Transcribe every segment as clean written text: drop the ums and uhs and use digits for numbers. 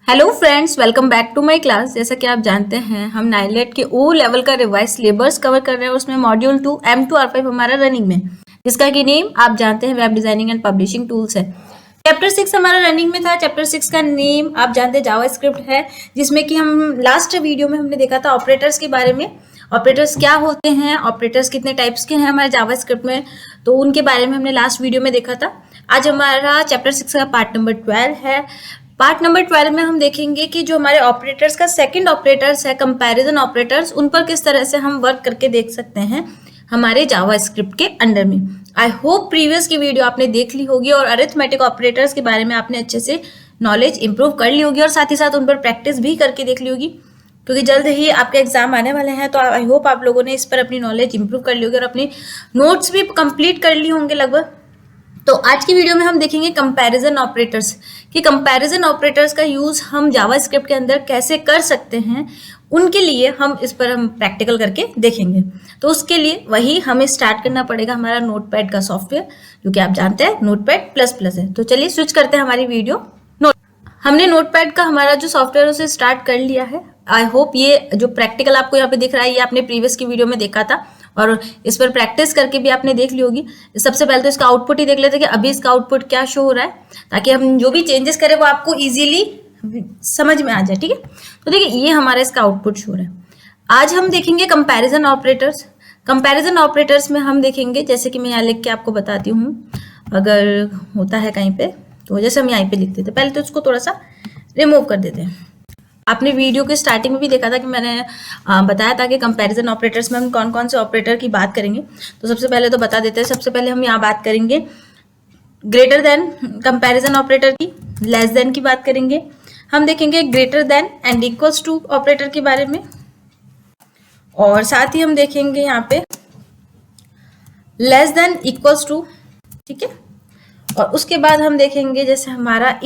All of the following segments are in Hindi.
Hello friends, welcome back to my class. जैसा कि आप जानते हैं हम नाइलेट के ओ लेवल का रिवाइज सिलेबस कवर कर रहे हैं। उसमें मॉड्यूल 2 M2R5 हमारा रनिंग में, जिसका कि नेम आप जानते हैं web designing and publishing tools है। चैप्टर 6 हमारा रनिंग में था। चैप्टर 6 का नेम आप जानते हैं जावास्क्रिप्ट है, जिसमें कि हम लास्ट वीडियो में हमने देखा था ऑपरेटर्स के बारे में। ऑपरेटर्स क्या होते हैं, ऑपरेटर्स कितने टाइप्स के हैं हमारे जावास्क्रिप्ट में, तो उनके बारे में हमने लास्ट वीडियो में देखा था। आज हमारा चैप्टर 6 का पार्ट नंबर 12 है। पार्ट नंबर 12 में हम देखेंगे कि जो हमारे ऑपरेटर्स का सेकंड ऑपरेटर्स है, कंपैरिजन ऑपरेटर्स, उन पर किस तरह से हम वर्क करके देख सकते हैं हमारे जावास्क्रिप्ट के अंडर में। आई होप प्रीवियस की वीडियो आपने देख ली होगी और अरिथमेटिक ऑपरेटर्स के बारे में आपने अच्छे से नॉलेज इंप्रूव कर ली होगी और साथ ही साथ उन पर प्रैक्टिस भी करके देख ली होगी, क्योंकि जल्द ही आपके एग्जाम आने वाले हैं। तो आई होप आप लोगों ने इस पर अपनी नॉलेज इंप्रूव कर ली होगी और अपनी नोट्स भी कंप्लीट कर ली होंगे लगभग। तो आज की वीडियो में हम देखेंगे कंपैरिजन ऑपरेटर्स, कि कंपैरिजन ऑपरेटर्स का यूज हम जावास्क्रिप्ट के अंदर कैसे कर सकते हैं। उनके लिए हम इस पर प्रैक्टिकल करके देखेंगे। तो उसके लिए वही हमें स्टार्ट करना पड़ेगा हमारा नोटपैड का सॉफ्टवेयर, जो कि आप जानते हैं नोटपैड प्लस प्लस है। तो चलिए स्विच करते हैं हमारी वीडियो। हमने नोटपैड का हमारा जो सॉफ्टवेयर उसे स्टार्ट कर लिया है। आई होप ये जो प्रैक्टिकल आपको यहाँ पे दिख रहा है ये आपने प्रीवियस की वीडियो में देखा था और इस पर प्रैक्टिस करके भी आपने देख ली होगी। सबसे पहले तो इसका आउटपुट ही देख लेते हैं कि अभी इसका आउटपुट क्या शो हो रहा है, ताकि हम जो भी चेंजेस करें वो आपको इजीली समझ में आ जाए। ठीक है, तो देखिए ये हमारा इसका आउटपुट शो रहा है। आज हम देखेंगे कंपैरिजन ऑपरेटर्स। कंपैरिजन ऑपरेटर्स में हम देखेंगे, जैसे कि मैं यहाँ लिख के आपको बताती हूँ, अगर होता है कहीं पे तो जैसे हम यहाँ पे लिख देते हैं। पहले तो इसको थोड़ा सा रिमूव कर देते हैं। आपने वीडियो के स्टार्टिंग में भी देखा था कि मैंने बताया था कि कंपैरिजन ऑपरेटर्स में हम कौन कौन से ऑपरेटर की बात करेंगे। तो सबसे पहले तो बता देते हैं। सबसे पहले हम यहाँ बात करेंगे ग्रेटर देन कंपैरिजन ऑपरेटर की, लेस देन की बात करेंगे। हम देखेंगे greater than and equals to operator के बारे में, और साथ ही हम देखेंगे यहाँ पे लेस देन इक्वल्स टू। ठीक है, और उसके बाद हम देखेंगे जैसे हमारा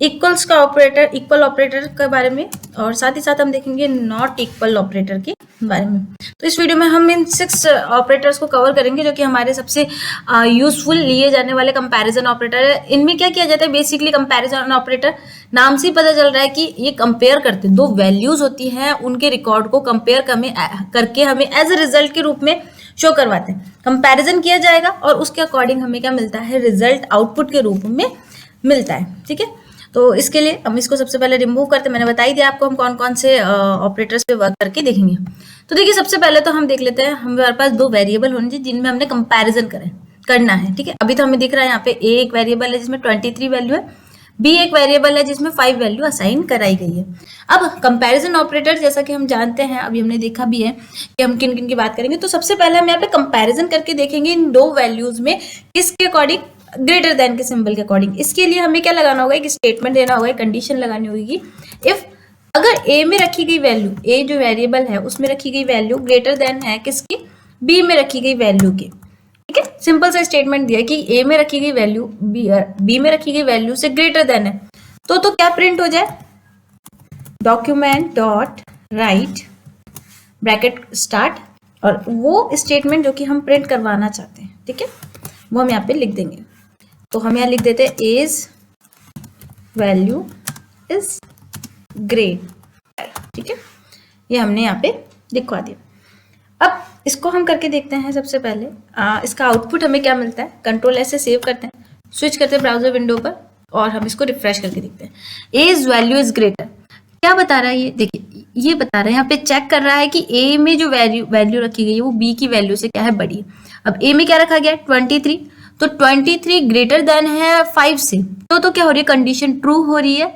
इक्वल्स का ऑपरेटर, इक्वल ऑपरेटर के बारे में, और साथ ही साथ हम देखेंगे नॉट इक्वल ऑपरेटर के बारे में। तो इस वीडियो में हम इन 6 ऑपरेटर्स को कवर करेंगे, जो कि हमारे सबसे यूजफुल लिए जाने वाले कंपैरिजन ऑपरेटर है। इनमें क्या किया जाता है, बेसिकली कंपैरिजन ऑपरेटर नाम से ही पता चल रहा है कि ये कंपेयर करते हैं। दो वैल्यूज होती हैं, उनके रिकॉर्ड को कंपेयर करके हमें एज ए रिजल्ट के रूप में शो करवाते हैं। कंपैरिजन किया जाएगा और उसके अकॉर्डिंग हमें क्या मिलता है, रिजल्ट आउटपुट के रूप में मिलता है। ठीक है, तो इसके लिए हम इसको सबसे पहले रिमूव करते हैं। मैंने बता ही दिया आपको हम कौन कौन से ऑपरेटर्स पे वर्क करके देखेंगे। तो देखिए सबसे पहले तो हम देख लेते हैं, हमारे पास 2 वेरिएबल होने चाहिए जिनमें हमने कंपैरिजन करना है। ठीक है, अभी तो हमें दिख रहा है यहाँ पे A एक वेरिएबल है जिसमें 23 वैल्यू है, B एक वेरिएबल है जिसमें 5 वैल्यू असाइन कराई गई है। अब कंपैरिजन ऑपरेटर जैसा कि हम जानते हैं, अभी हमने देखा भी है कि हम किन किन की बात करेंगे। तो सबसे पहले हम यहाँ पे कंपैरिजन करके देखेंगे इन 2 वैल्यूज में किसके अकॉर्डिंग, ग्रेटर देन के सिंबल के अकॉर्डिंग। इसके लिए हमें क्या लगाना होगा, एक स्टेटमेंट देना होगा, एक कंडीशन लगानी होगी। इफ अगर A में रखी गई वैल्यू, A जो वेरिएबल है उसमें रखी गई वैल्यू ग्रेटर देन है किसकी, B में रखी गई वैल्यू की। ठीक है, सिंपल सा स्टेटमेंट दिया कि A में रखी गई वैल्यू B में रखी गई वैल्यू से ग्रेटर देन है, तो क्या प्रिंट हो जाए, document dot right bracket start, और वो स्टेटमेंट जो कि हम प्रिंट करवाना चाहते हैं, ठीक है, वो हम यहाँ पे लिख देंगे। तो हम यहाँ लिख देते हैं एज वैल्यू इज ग्रेटर। ठीक है, ये हमने यहाँ पे लिखवा दिया। अब इसको हम करके देखते हैं। सबसे पहले इसका आउटपुट हमें क्या मिलता है, कंट्रोल ऐसे सेव करते हैं, स्विच करते हैं ब्राउजर विंडो पर और हम इसको रिफ्रेश करके देखते हैं। एज वैल्यू इज ग्रेटर क्या बता रहा है ये, देखिए ये बता रहा है, यहाँ पे चेक कर रहा है कि A में जो वैल्यू रखी गई है वो B की वैल्यू से क्या है, बड़ी है। अब A में क्या रखा गया है, 23, तो 23 ग्रेटर देन है 5 से, तो क्या हो रही है, कंडीशन ट्रू हो रही है।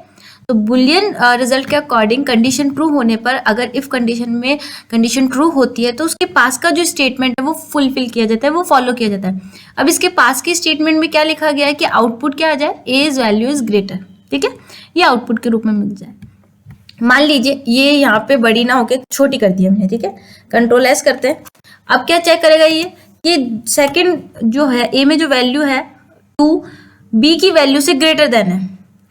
तो बुलियन रिजल्ट के अकॉर्डिंग कंडीशन ट्रू होने पर, अगर इफ कंडीशन में कंडीशन ट्रू होती है तो उसके पास का जो स्टेटमेंट है वो फुलफिल किया जाता है, वो फॉलो किया जाता है। अब इसके पास की स्टेटमेंट में क्या लिखा गया है कि आउटपुट क्या आ जाए, एज वैल्यू इज ग्रेटर। ठीक है, ये आउटपुट के रूप में मिल जाए। मान लीजिए ये यहाँ पे बड़ी ना होके छोटी कर दी हमने। ठीक है, कंट्रोल एस करते हैं। अब क्या चेक करेगा ये कि सेकंड जो है A में जो वैल्यू है 2 B की वैल्यू से ग्रेटर देन है।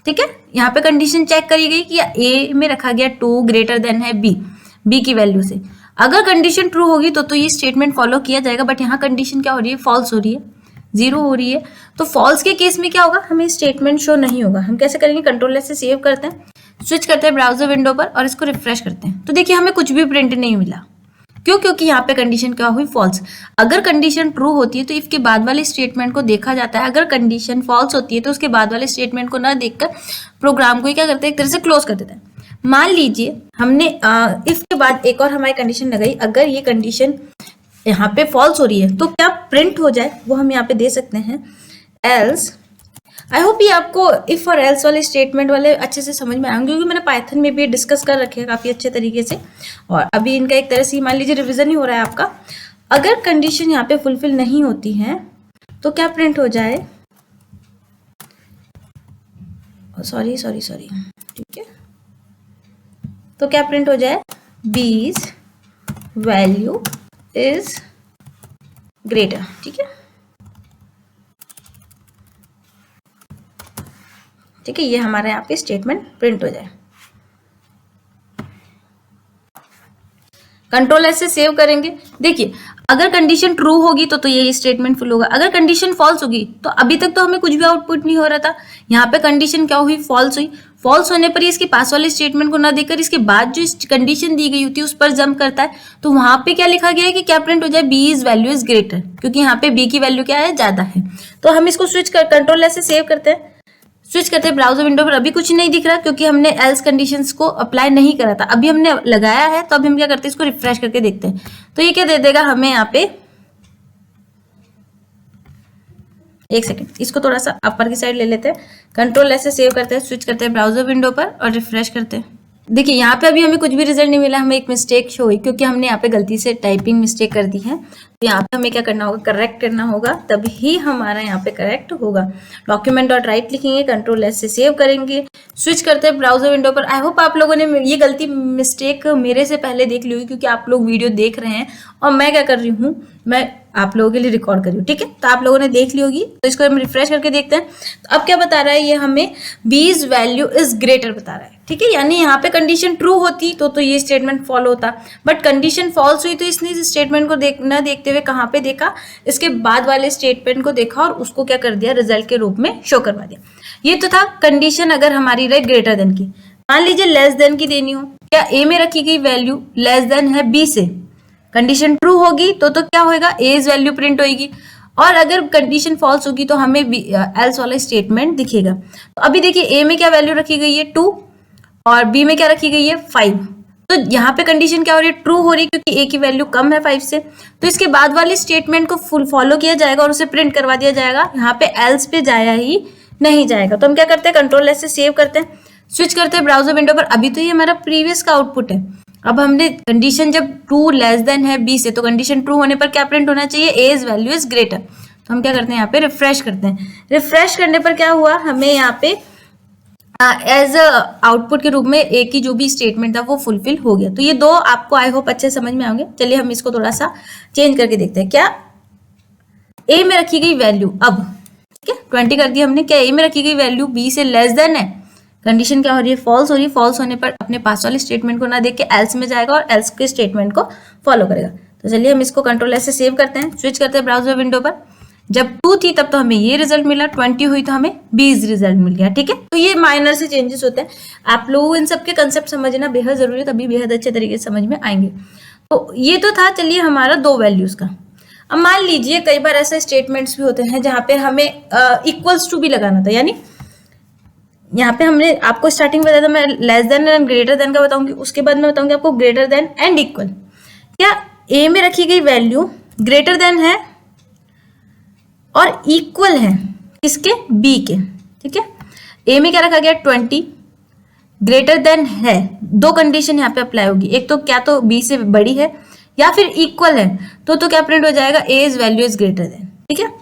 ठीक है, यहाँ पे कंडीशन चेक करी गई कि A में रखा गया 2 ग्रेटर देन है B की वैल्यू से। अगर कंडीशन ट्रू होगी तो ये स्टेटमेंट फॉलो किया जाएगा, बट यहाँ कंडीशन क्या हो रही है, फॉल्स हो रही है। 0 हो रही है, तो फॉल्स के केस में क्या होगा, हमें स्टेटमेंट शो नहीं होगा। हम कैसे करेंगे, कंट्रोल एस से सेव करते हैं, स्विच करते हैं ब्राउजर विंडो पर और इसको रिफ्रेश करते हैं। तो देखिए हमें कुछ भी प्रिंट नहीं मिला। क्यों? क्योंकि यहाँ पे कंडीशन क्या हुई, फॉल्स। अगर कंडीशन ट्रू होती है तो इफ के बाद वाले स्टेटमेंट को देखा जाता है, अगर कंडीशन फॉल्स होती है तो उसके बाद वाले स्टेटमेंट को ना देखकर प्रोग्राम को ही क्या करते हैं, एक तरह से क्लोज कर देते हैं। मान लीजिए हमने इफ के बाद एक और हमारी कंडीशन लगाई, अगर ये कंडीशन यहाँ पे फॉल्स हो रही है तो क्या प्रिंट हो जाए, वो हम यहाँ पे दे सकते हैं, एल्स। आई होप ये आपको इफ और एल्स वाले स्टेटमेंट वाले अच्छे से समझ में आएंगे, क्योंकि मैंने पाइथन में भी डिस्कस कर रखे हैं काफी अच्छे तरीके से, और अभी इनका एक तरह से मान लीजिए रिवीजन ही हो रहा है आपका। अगर कंडीशन यहाँ पे फुलफिल नहीं होती है तो क्या प्रिंट हो जाए, सॉरी, ठीक है, तो क्या प्रिंट हो जाए, बीज वैल्यू इज ग्रेटर। ठीक है, ठीक है, ये हमारे यहाँ पे स्टेटमेंट प्रिंट हो जाए। कंट्रोल एस से सेव करेंगे। देखिए अगर कंडीशन ट्रू होगी तो ये स्टेटमेंट फुल होगा, अगर कंडीशन फॉल्स होगी तो अभी तक तो हमें कुछ भी आउटपुट नहीं हो रहा था, यहाँ पे कंडीशन क्या हुई, फॉल्स हुई। फॉल्स होने पर इसके पास वाले स्टेटमेंट को ना देखकर इसके बाद जो कंडीशन दी गई होती है उस पर जंप करता है, तो वहां पे क्या लिखा गया है कि क्या प्रिंट हो जाए, B is value is greater, क्योंकि यहाँ पे बी की वैल्यू क्या है, ज्यादा है। तो हम इसको स्विच कर कंट्रोल एस से सेव करते हैं, स्विच करते हैं ब्राउजर विंडो पर। अभी कुछ नहीं दिख रहा क्योंकि हमने एल्स कंडीशंस को अप्लाई नहीं करा था, अभी हमने लगाया है, तो अभी हम क्या करते हैं, इसको रिफ्रेश करके देखते हैं। तो ये क्या दे देगा हमें यहाँ पे, एक सेकंड, इसको थोड़ा सा अपर की साइड ले लेते हैं, कंट्रोल एस से सेव करते हैं, स्विच करते हैं ब्राउजर विंडो पर और रिफ्रेश करते हैं। देखिए यहाँ पे अभी हमें कुछ भी रिजल्ट नहीं मिला, हमें एक मिस्टेक शो हुई क्योंकि हमने यहाँ पे गलती से टाइपिंग मिस्टेक कर दी है। तो यहाँ पे हमें क्या करना होगा, करेक्ट करना होगा, तभी हमारा यहाँ पे करेक्ट होगा। डॉक्यूमेंट डॉट राइट लिखेंगे, कंट्रोल एस से सेव करेंगे, स्विच करते हैं ब्राउजर विंडो पर। आई होप आप लोगों ने ये गलती मिस्टेक मेरे से पहले देख ली हुई, क्योंकि आप लोग वीडियो देख रहे हैं और मैं क्या कर रही हूँ, मैं आप लोगों के लिए रिकॉर्ड कर रही हूँ। ठीक है, तो आप लोगों ने देख ली होगी, तो इसको हम रिफ्रेश करके देखते हैं। तो अब क्या बता रहा है ये हमें, बीज वैल्यू इज ग्रेटर बता रहा है। ठीक है, यानी यहाँ पे कंडीशन ट्रू होती तो ये स्टेटमेंट फॉलो होता, बट कंडीशन फॉल्स हुई तो इसने इस स्टेटमेंट को न देखते हुए कहाँ पे देखा, इसके बाद वाले स्टेटमेंट को देखा और उसको क्या कर दिया, रिजल्ट के रूप में शो करवा दिया। ये तो था कंडीशन अगर हमारी रहे ग्रेटर देन की। मान लीजिए लेस देन की देनी हो, क्या ए में रखी गई वैल्यू लेस देन है बी से, कंडीशन ट्रू होगी तो क्या होगा, एज वैल्यू प्रिंट होगी, और अगर कंडीशन फॉल्स होगी तो हमें एल्स वाला स्टेटमेंट दिखेगा। तो अभी देखिए ए में क्या वैल्यू रखी गई है 2 और बी में क्या रखी गई है 5। तो यहाँ पे कंडीशन क्या हो रही है, ट्रू हो रही है, क्योंकि ए की वैल्यू कम है 5 से। तो इसके बाद वाले स्टेटमेंट को फुल फॉलो किया जाएगा और उसे प्रिंट करवा दिया जाएगा, यहाँ पे एल्स पे जाया ही नहीं जाएगा। तो हम क्या करते हैं, कंट्रोल एस से सेव करते हैं, स्विच करते हैं ब्राउजर विंडो पर। अभी तो ये हमारा प्रीवियस का आउटपुट है, अब हमने कंडीशन जब 2 लेस देन है बी से, तो कंडीशन ट्रू होने पर क्या प्रिंट होना चाहिए, ए इज वैल्यू इज ग्रेटर। तो हम क्या करते हैं, यहाँ पे रिफ्रेश करते हैं, रिफ्रेश करने पर क्या हुआ, हमें यहाँ पे एज आउटपुट के रूप में ए की जो भी स्टेटमेंट था वो फुलफिल हो गया। तो ये दो आपको आई होप अच्छे समझ में आएंगे। चलिए हम इसको थोड़ा सा चेंज करके देखते हैं। क्या ए में रखी गई वैल्यू, अब ठीक है 20 कर दिया हमने, क्या ए में रखी गई वैल्यू बी से लेस देन है, कंडीशन क्या हो रही है, फॉल्स हो रही है। फॉल्स होने पर अपने पास वाले स्टेटमेंट को ना देख के एल्स में जाएगा और एल्स के स्टेटमेंट को फॉलो करेगा। तो चलिए हम इसको कंट्रोल एस से सेव करते हैं, स्विच करते हैं ब्राउजर विंडो पर। जब 2 थी तब तो हमें ये रिजल्ट मिला, 20 हुई तो हमें 20 रिजल्ट मिल गया। ठीक है, तो ये माइनर से चेंजेस होते हैं। आप लोगों इन सबके कंसेप्ट समझना बेहद जरूरी है, तभी बेहद अच्छे तरीके से समझ में आएंगे। तो ये तो था चलिए हमारा 2 वैल्यूज का। अब मान लीजिए कई बार ऐसे स्टेटमेंट्स भी होते हैं जहाँ पे हमें इक्वल्स टू भी लगाना था, यानी यहाँ पे हमने आपको स्टार्टिंग में बताया था, मैं less than and greater than का बताऊंगी, उसके बाद मैं बताऊंगी आपको ग्रेटर देन एंड इक्वल। क्या ए में रखी गई वैल्यू ग्रेटर देन है और इक्वल है किसके, बी के। ठीक है, ए में क्या रखा गया 20, ग्रेटर देन है, 2 कंडीशन यहाँ पे अप्लाई होगी, एक तो क्या तो बी से बड़ी है या फिर इक्वल है, तो क्या प्रिंट हो जाएगा, A is value is greater than. ठीक है,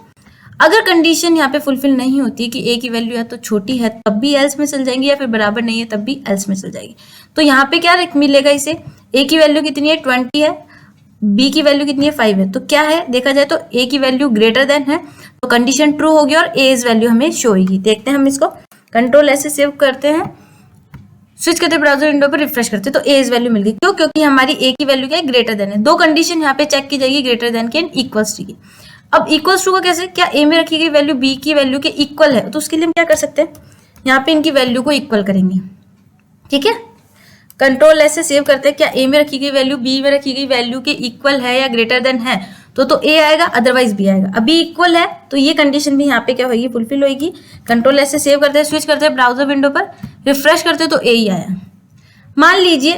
अगर कंडीशन यहाँ पे फुलफिल नहीं होती कि ए की वैल्यू या तो छोटी है तब भी एल्स में चल जाएंगी, या फिर बराबर नहीं है तब भी एल्स में चल जाएगी। तो यहाँ पे क्या मिलेगा इसे, ए की वैल्यू कितनी है 20 है, बी की वैल्यू कितनी है 5 है, तो क्या है देखा जाए तो ए की वैल्यू ग्रेटर देन है, तो कंडीशन ट्रू होगी और ए इज वैल्यू हमें शो होगी। देखते हैं हम इसको कंट्रोल एस से सेव करते हैं, स्विच करते हैं ब्राउजर विंडो पर, रिफ्रेश करते हैं, तो ए इज वैल्यू मिल गई। क्यों, क्योंकि हमारी ए की वैल्यू क्या है, ग्रेटर देन है। 2 कंडीशन यहाँ पे चेक की जाएगी, ग्रेटर देन की एंड इक्वल्स की। अब इक्वल्स टू का कैसे, क्या ए में रखी गई वैल्यू बी की वैल्यू के इक्वल है, तो उसके लिए हम क्या कर सकते हैं, यहाँ पे इनकी वैल्यू को इक्वल करेंगे। ठीक है, कंट्रोल एस से सेव करते हैं, क्या ए में रखी गई वैल्यू बी में रखी गई वैल्यू के इक्वल है या ग्रेटर देन है, तो ए आएगा, अदरवाइज बी आएगा। अभी इक्वल है तो ये कंडीशन भी यहाँ पे क्या होगी, फुलफिल होगी। कंट्रोल एस से सेव करते हैं, स्विच करते हैं ब्राउजर विंडो पर, रिफ्रेश करते हैं तो ए ही आया। मान लीजिए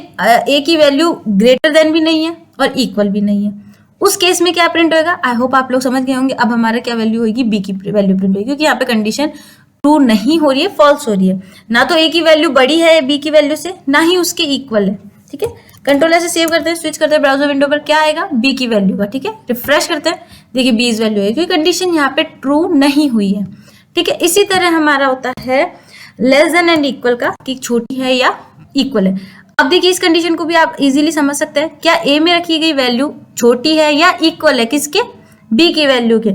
ए की वैल्यू ग्रेटर देन भी नहीं है और इक्वल भी नहीं है, उस केस में क्या प्रिंट होगा, आई होप आप लोग समझ गए होंगे। अब हमारा क्या वैल्यू होगी, बी की वैल्यू प्रिंट होगी, क्योंकि यहाँ पे कंडीशन ट्रू नहीं हो रही है, फॉल्स हो रही है। ना तो ए की वैल्यू बड़ी है बी की वैल्यू से, ना ही उसके इक्वल है। ठीक है, कंट्रोल ऐसे सेव करते हैं, स्विच करते हैं ब्राउजर विंडो पर, क्या आएगा, बी की वैल्यू का। ठीक है, रिफ्रेश करते हैं, देखिए बी इज वैल्यू है, क्योंकि कंडीशन यहाँ पे ट्रू नहीं हुई है। ठीक है, इसी तरह हमारा होता है लेस देन एंड इक्वल का, कि छोटी है या इक्वल है। अब देखिए इस कंडीशन को भी आप इजीली समझ सकते हैं, क्या ए में रखी गई वैल्यू छोटी है या इक्वल है किसके, बी की वैल्यू के।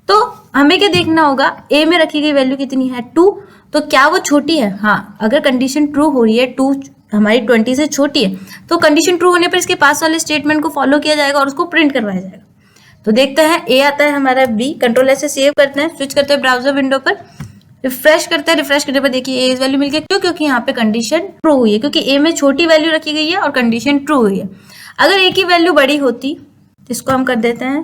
तो हमें क्या देखना होगा, ए में रखी गई वैल्यू कितनी है, 2, तो क्या वो छोटी है, हाँ। अगर कंडीशन ट्रू हो रही है, 2 हमारी 20 से छोटी है, तो कंडीशन ट्रू होने पर इसके पास वाले स्टेटमेंट को फॉलो किया जाएगा और उसको प्रिंट करवाया जाएगा। तो देखते हैं, ए आता है हमारा बी, कंट्रोल ऐसे सेव करते हैं, स्विच करते हैं ब्राउजर विंडो पर, रिफ्रेश करते हैं, रिफ्रेश करने पर देखिए ए इज वैल्यू मिल गई। क्यों, क्योंकि यहाँ पे कंडीशन ट्रू हुई है, क्योंकि ए में छोटी वैल्यू रखी गई है और कंडीशन ट्रू हुई है। अगर ए की वैल्यू बड़ी होती तो इसको हम कर देते हैं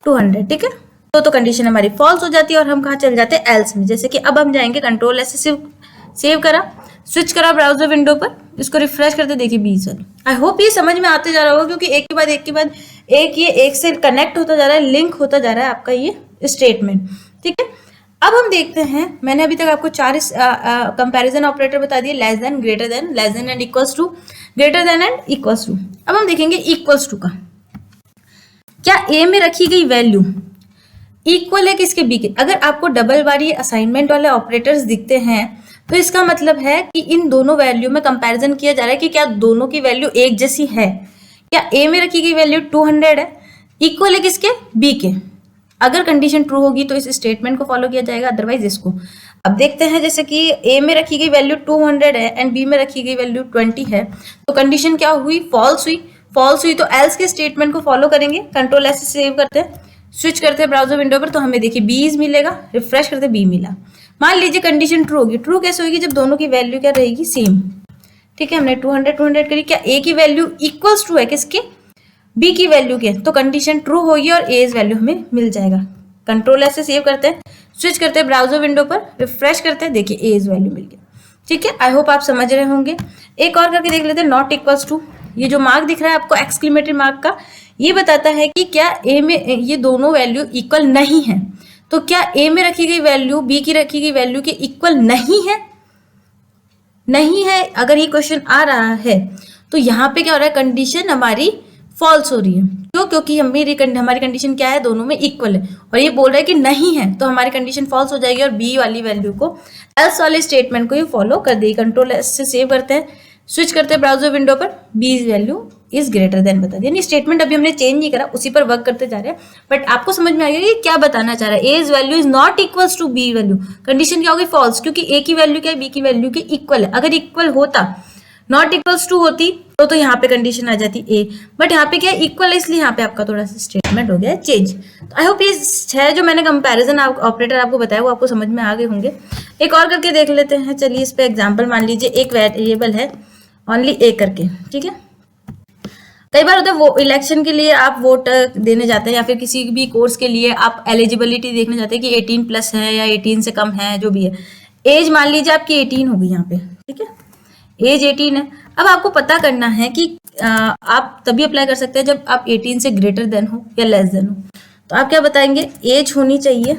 200। ठीक है, तो कंडीशन हमारी फॉल्स हो जाती है और हम कहाँ चल जाते हैं, एल्स में। जैसे कि अब हम जाएंगे, कंट्रोल ऐसे सेव करा, स्विच करा ब्राउजर विंडो पर, इसको रिफ्रेश करते देखिए 20। आई होप ये समझ में आते जा रहा होगा, क्योंकि एक के बाद एक के बाद एक, ये एक से कनेक्ट होता जा रहा है, लिंक होता जा रहा है आपका ये स्टेटमेंट। ठीक है, अब हम देखते हैं, मैंने अभी तक आपको 4 कंपैरिजन ऑपरेटर बता दिए, less than, greater than, less than and equals to, greater than and equals to. अब हम देखेंगे इक्वल्स टू का, क्या ए में रखी गई वैल्यू इक्वल है किसके, बी के। अगर आपको डबल बार ये असाइनमेंट वाले ऑपरेटर्स दिखते हैं तो इसका मतलब है कि इन दोनों वैल्यू में कंपैरिजन किया जा रहा है कि क्या दोनों की वैल्यू एक जैसी है। क्या ए में रखी गई वैल्यू 200 है, इक्वल है किसके, बी के। अगर कंडीशन ट्रू होगी तो इस स्टेटमेंट को फॉलो किया जाएगा, अदरवाइज इसको। अब देखते हैं, जैसे कि ए में रखी गई वैल्यू 200 है एंड बी में रखी गई वैल्यू 20 है, तो कंडीशन क्या हुई, फॉल्स हुई। फॉल्स हुई तो एल्स के स्टेटमेंट को फॉलो करेंगे, कंट्रोल एस से सेव करते हैं, स्विच करते हैं ब्राउजर विंडो पर, तो हमें देखिए बी मिलेगा, रिफ्रेश करते बी मिला। मान लीजिए कंडीशन ट्रू होगी, ट्रू कैसे होगी, जब दोनों की वैल्यू क्या रहेगी, सेम। ठीक है, हमने 200 करी, क्या ए की वैल्यू इक्वल्स टू है किसके, बी की वैल्यू के, तो कंडीशन ट्रू होगी और ए वैल्यू हमें मिल जाएगा। कंट्रोल एस से सेव करते हैं, स्विच करते हैं ब्राउजर विंडो पर, रिफ्रेश करते हैं, देखिए ए वैल्यू मिल गया। ठीक है, आई होप आप समझ रहे होंगे। एक और करके देख लेते हैं, नॉट इक्वल्स टू। ये जो मार्क दिख रहा है आपको एक्सक्लेमेटरी मार्क का, ये बताता है कि क्या ए में ये दोनों वैल्यू इक्वल नहीं है। तो क्या ए में रखी गई वैल्यू बी की रखी गई वैल्यू के इक्वल नहीं है, नहीं है। अगर ये क्वेश्चन आ रहा है तो यहाँ पे क्या हो रहा है, कंडीशन हमारी फॉल्स हो रही है। क्यों, क्योंकि हमारी कंडीशन क्या है, दोनों में इक्वल है, और ये बोल रहा है कि नहीं है, तो हमारी कंडीशन फॉल्स हो जाएगी और बी वाली वैल्यू को, एल्स वाले स्टेटमेंट को ये फॉलो कर देगी। कंट्रोल एस से सेव करते हैं, स्विच करते हैं ब्राउजर विंडो पर, B value is greater than बता दिया। यानी स्टेटमेंट अभी हमने चेंज नहीं करा, उसी पर वर्क करते जा रहे हैं, बट आपको समझ में आ गया कि क्या बताना चाह रहा है। A value is not equals to B value, condition क्या होगी, फॉल्स, क्योंकि ए की वैल्यू क्या है, बी की वैल्यू के इक्वल है। अगर इक्वल होता, नॉट इक्वल्स टू होती, तो यहाँ पे कंडीशन आ जाती ए, बट यहाँ पे क्या है, इक्वल है, इसलिए यहाँ पे आपका थोड़ा सा स्टेटमेंट हो गया है चेंज। तो आई होप ये 6 जो मैंने कंपैरिजन ऑपरेटर आपको बताया वो आपको समझ में आ गए होंगे। एक और करके देख लेते हैं, चलिए इस पे एग्जाम्पल, मान लीजिए एक वेरिएबल है ओनली ए करके। ठीक है, कई बार होता है वो इलेक्शन के लिए आप वोट देने जाते हैं, या फिर किसी भी कोर्स के लिए आप एलिजिबिलिटी देखने जाते हैं कि 18+ है या 18 से कम है, जो भी है। एज मान लीजिए आपकी 18 होगी यहाँ पे। ठीक है, एज 18 है। अब आपको पता करना है कि आप तभी अप्लाई कर सकते हैं जब आप 18 से ग्रेटर देन हो या लेस देन हो। तो आप क्या बताएंगे, एज होनी चाहिए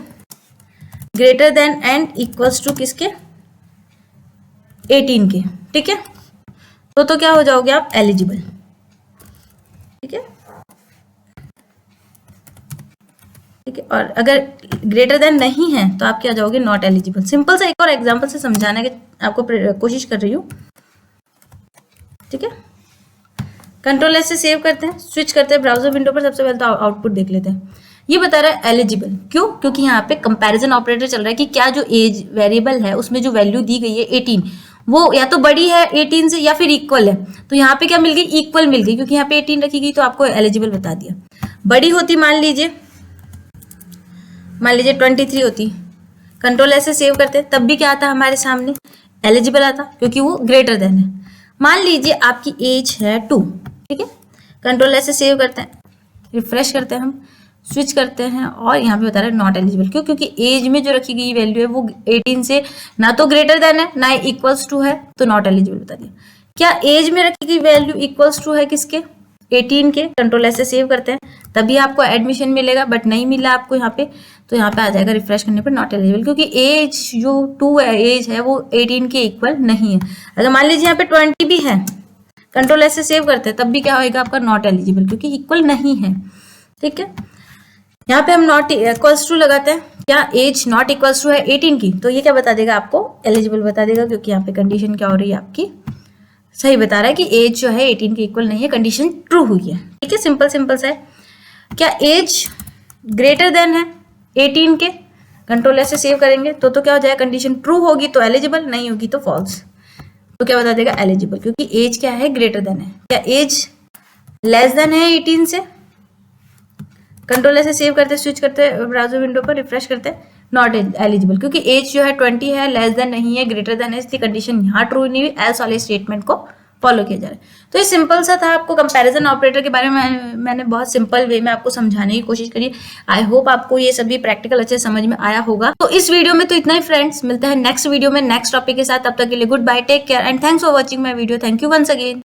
greater than and equals to किसके, 18 के। ठीक है, तो क्या हो जाओगे आप, एलिजिबल। ठीक है, ठीक है, और अगर ग्रेटर देन नहीं है तो आप क्या जाओगे, नॉट एलिजिबल। सिंपल सा एक और एग्जांपल से समझाने की आपको कोशिश कर रही हूँ। ठीक है, कंट्रोल एस से सेव करते हैं, स्विच करते हैं ब्राउजर विंडो पर। सबसे पहले तो आउटपुट देख लेते हैं, ये बता रहा है एलिजिबल। क्यों, क्योंकि यहाँ पे कंपैरिजन ऑपरेटर चल रहा है कि क्या जो एज वेरिएबल है उसमें जो वैल्यू दी गई है 18, वो या तो बड़ी है 18 से या फिर इक्वल है। तो यहाँ पे क्या मिल गई, इक्वल मिल गई, क्योंकि यहाँ पे 18 रखी गई तो आपको एलिजिबल बता दिया। बड़ी होती मान लीजिए मान लीजिए 23 होती, कंट्रोल ऐसे सेव करते तब भी क्या आता हमारे सामने, एलिजिबल आता, क्योंकि वो ग्रेटर देन है। मान लीजिए आपकी एज है 2, ठीक है, कंट्रोल ऐसे सेव करते हैं, रिफ्रेश करते हैं, हम स्विच करते हैं और यहाँ पे बता रहे हैं नॉट एलिजिबल। क्यों? क्योंकि एज में जो रखी गई वैल्यू है वो 18 से ना तो ग्रेटर देन है ना इक्वल्स टू है, तो नॉट एलिजिबल बता दिया। क्या एज में रखी गई वैल्यू इक्वल्स टू है किसके, 18 के, कंट्रोल ऐसे सेव करते हैं तभी आपको एडमिशन मिलेगा, बट नहीं मिला आपको यहाँ पे, तो यहाँ पे आ जाएगा रिफ्रेश करने पर नॉट एलिजिबल, क्योंकि एज जो 2 है, एज है वो 18 के इक्वल नहीं है। अगर मान लीजिए यहाँ पे 20 भी है, कंट्रोल ऐसे सेव करते हैं तब भी क्या होगा आपका नॉट एलिजिबल, क्योंकि इक्वल नहीं है, ठीक है। यहाँ पे हम नॉट इक्वल्स टू लगाते हैं, क्या एज नॉट इक्वल्स टू है 18 की, तो ये क्या बता देगा आपको, एलिजिबल बता देगा, क्योंकि यहाँ पे कंडीशन क्या हो रही है आपकी, सही बता रहा है कि एज जो है 18 के इक्वल नहीं है, कंडीशन ट्रू हुई है, ठीक है। सिंपल सिंपल सा है। क्या एज ग्रेटर देन है 18 के, कंट्रोल ऐसे सेव करेंगे तो क्या हो जाएगा, कंडीशन ट्रू होगी तो एलिजिबल, नहीं होगी तो फॉल्स, तो क्या बता देगा, एलिजिबल, क्योंकि एज क्या है, ग्रेटर देन है। क्या एज लेस देन है 18 से, कंट्रोल ऐसे सेव करते, स्विच करते, ब्राउजर विंडो पर रिफ्रेश करते, नॉट एलिजिबल, क्योंकि एज जो है 20 है, लेस देन नहीं है, ग्रेटर देन है, इसकी कंडीशन यहाँ ट्रू नहीं हुई, एल्स वाले स्टेटमेंट को फॉलो किया जा रहा है। तो ये सिंपल सा था, आपको कंपैरिजन ऑपरेटर के बारे में मैंने बहुत सिंपल वे में आपको समझाने की कोशिश करी। आई होप आपको ये सभी प्रैक्टिकल अच्छे समझ में आया होगा। तो इस वीडियो में तो इतना ही फ्रेंड्स, मिलते हैं नेक्स्ट वीडियो में नेक्स्ट टॉपिक के साथ, तब तक के लिए good bye, take care and thanks for watching my video. Thank you once again.